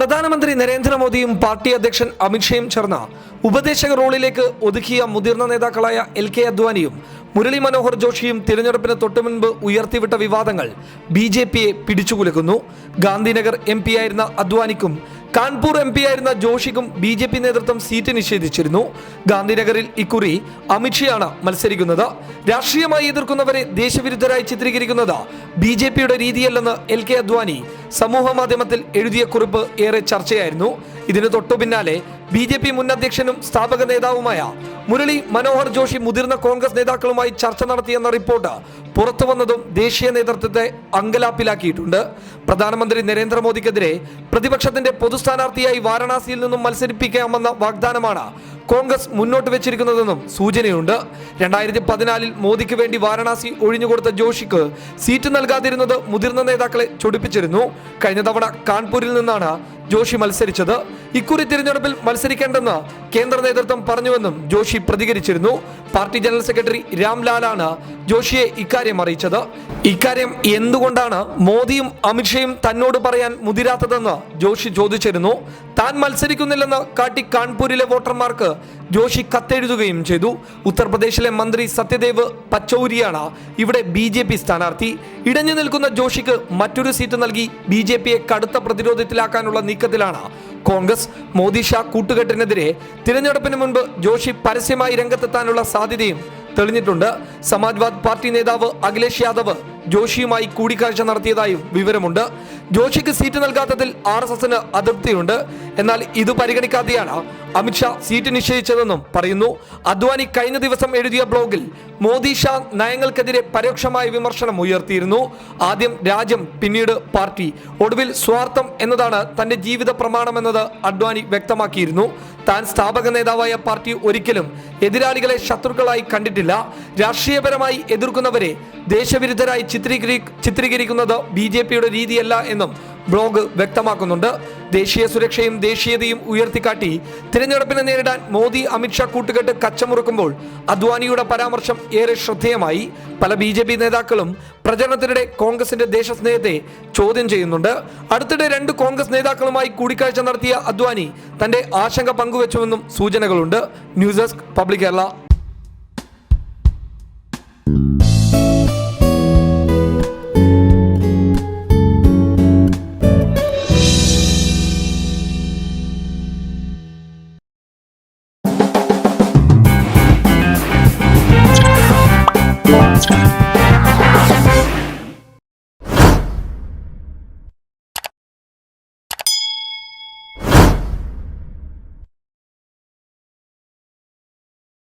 പ്രധാനമന്ത്രി നരേന്ദ്രമോദിയും പാർട്ടി അധ്യക്ഷൻ അമിത്ഷയും ചേർന്ന ഉപദേശക റോളിലേക്ക് ഒതുക്കിയ മുതിർന്ന നേതാക്കളായ LK അദ്വാനിയും മുരളി മനോഹർ ജോഷിയും തിരഞ്ഞെടുപ്പിന് തൊട്ടുമുൻപ് ഉയർത്തിവിട്ട വിവാദങ്ങൾ BJPയെ പിടിച്ചുകുലുക്കുന്നു. ഗാന്ധിനഗർ MP ആയിരുന്ന അദ്വാനിക്കും കാൺപൂർ MP ആയിരുന്ന ജോഷിക്കും BJP നേതൃത്വം സീറ്റ് നിഷേധിച്ചിരുന്നു. ഗാന്ധിനഗറിൽ ഇക്കുറി അമിത്ഷയാണ് മത്സരിക്കുന്നത്. രാഷ്ട്രീയമായി എതിർക്കുന്നവരെ ദേശവിരുദ്ധരായി ചിത്രീകരിക്കുന്നത് BJPയുടെ രീതിയല്ലെന്ന് LK അദ്വാനി സമൂഹ മാധ്യമത്തിൽ എഴുതിയ കുറിപ്പ് ഏറെ ചർച്ചയായിരുന്നു. ഇതിന് തൊട്ടു പിന്നാലെ BJP മുൻ അധ്യക്ഷനും സ്ഥാപക നേതാവുമായ മുരളി മനോഹർ ജോഷി മുതിർന്ന കോൺഗ്രസ് നേതാക്കളുമായി ചർച്ച നടത്തിയെന്ന റിപ്പോർട്ട് പുറത്തു വന്നതും ദേശീയ നേതൃത്വത്തെ അങ്കലാപ്പിലാക്കിയിട്ടുണ്ട്. പ്രധാനമന്ത്രി നരേന്ദ്രമോദിക്കെതിരെ പ്രതിപക്ഷത്തിന്റെ പൊതുസ്ഥാനാർത്ഥിയായി വാരണാസിയിൽ നിന്നും മത്സരിപ്പിക്കാമെന്ന വാഗ്ദാനമാണ് കോൺഗ്രസ് മുന്നോട്ട് വെച്ചിരിക്കുന്നതെന്നും സൂചനയുണ്ട്. 2014 മോദിക്ക് വേണ്ടി വാരണാസി ഒഴിഞ്ഞുകൊടുത്ത ജോഷിക്ക് സീറ്റ് നൽകാതിരുന്നത് മുതിർന്ന നേതാക്കളെ ചൊടിപ്പിച്ചിരുന്നു. കഴിഞ്ഞ തവണ കാൺപൂരിൽ നിന്നാണ് ജോഷി മത്സരിച്ചത്. ഇക്കുറി തിരഞ്ഞെടുപ്പിൽ മത്സരിക്കേണ്ടെന്ന് കേന്ദ്ര നേതൃത്വം പറഞ്ഞുവെന്നും ജോഷി പ്രതികരിച്ചിരുന്നു. പാർട്ടി ജനറൽ സെക്രട്ടറി രാംലാലാണ് ജോഷിയെ ഇക്കാര്യം അറിയിച്ചത്. ഇക്കാര്യം എന്തുകൊണ്ടാണ് മോദിയും അമിത്ഷയും തന്നോട് പറയാൻ മുതിരാത്തതെന്ന് ജോഷി ചോദിച്ചിരുന്നു. താൻ മത്സരിക്കുന്നില്ലെന്ന് കാട്ടി കാൺപൂരിലെ വോട്ടർമാർക്ക് ജോഷി കത്തെഴുതുകയും ചെയ്തു. ഉത്തർപ്രദേശിലെ മന്ത്രി സത്യദേവ് പച്ചൗരിയാണ് ഇവിടെ BJP സ്ഥാനാർത്ഥി. ഇടഞ്ഞു നിൽക്കുന്ന ജോഷിക്ക് മറ്റൊരു സീറ്റ് നൽകി BJPയെ കടുത്ത പ്രതിരോധത്തിലാക്കാനുള്ള നീക്കത്തിലാണ് കോൺഗ്രസ്. മോദി ഷാ കൂട്ടുകെട്ടിനെതിരെ തിരഞ്ഞെടുപ്പിന് മുൻപ് ജോഷി പരസ്യമായി രംഗത്തെത്താനുള്ള സാധ്യതയും തെളിഞ്ഞിട്ടുണ്ട്. സമാജ്വാദ് പാർട്ടി നേതാവ് അഖിലേഷ് യാദവ് ജോഷിയുമായി കൂടിക്കാഴ്ച നടത്തിയതായും വിവരമുണ്ട്. ജോഷിക്ക് സീറ്റ് നൽകാത്തതിൽ RSSന് അതൃപ്തിയുണ്ട്. എന്നാൽ ഇത് പരിഗണിക്കാതെയാണ് അമിത്ഷാ സീറ്റ് നിശ്ചയിച്ചതെന്നും പറയുന്നു. അദ്വാനി കഴിഞ്ഞ ദിവസം എഴുതിയ ബ്ലോഗിൽ മോദി ഷാ നയങ്ങൾക്കെതിരെ പരോക്ഷമായ വിമർശനം ഉയർത്തിയിരുന്നു. ആദ്യം രാജ്യം, പിന്നീട് പാർട്ടി, ഒടുവിൽ സ്വാർത്ഥം എന്നതാണ് തന്റെ ജീവിത പ്രമാണമെന്നത് അദ്വാനി വ്യക്തമാക്കിയിരുന്നു. താൻ സ്ഥാപക നേതാവായ പാർട്ടി ഒരിക്കലും എതിരാളികളെ ശത്രുക്കളായി കണ്ടിട്ടില്ല. രാഷ്ട്രീയപരമായി എതിർക്കുന്നവരെ ദേശവിരുദ്ധരായി ചിത്രീകരിക്കുന്നത് BJPയുടെ രീതിയല്ല എന്നും ബ്ലോഗ് വ്യക്തമാക്കുന്നുണ്ട്. ദേശീയ സുരക്ഷയും ദേശീയതയും ഉയർത്തിക്കാട്ടി തിരഞ്ഞെടുപ്പിനെ നേരിടാൻ മോദി അമിത്ഷാ കൂട്ടുകെട്ട് കച്ചമുറുക്കുമ്പോൾ അദ്വാനിയുടെ പരാമർശം ഏറെ ശ്രദ്ധേയമായി. പല BJP നേതാക്കളും പ്രചരണത്തിനിടെ കോൺഗ്രസിന്റെ ദേശസ്നേഹത്തെ ചോദ്യം ചെയ്യുന്നുണ്ട്. അടുത്തിടെ 2 കോൺഗ്രസ് നേതാക്കളുമായി കൂടിക്കാഴ്ച നടത്തിയ അദ്വാനി തന്റെ ആശങ്ക പങ്കുവെച്ചുവെന്നും സൂചനകളുണ്ട്. News desk public Kerala.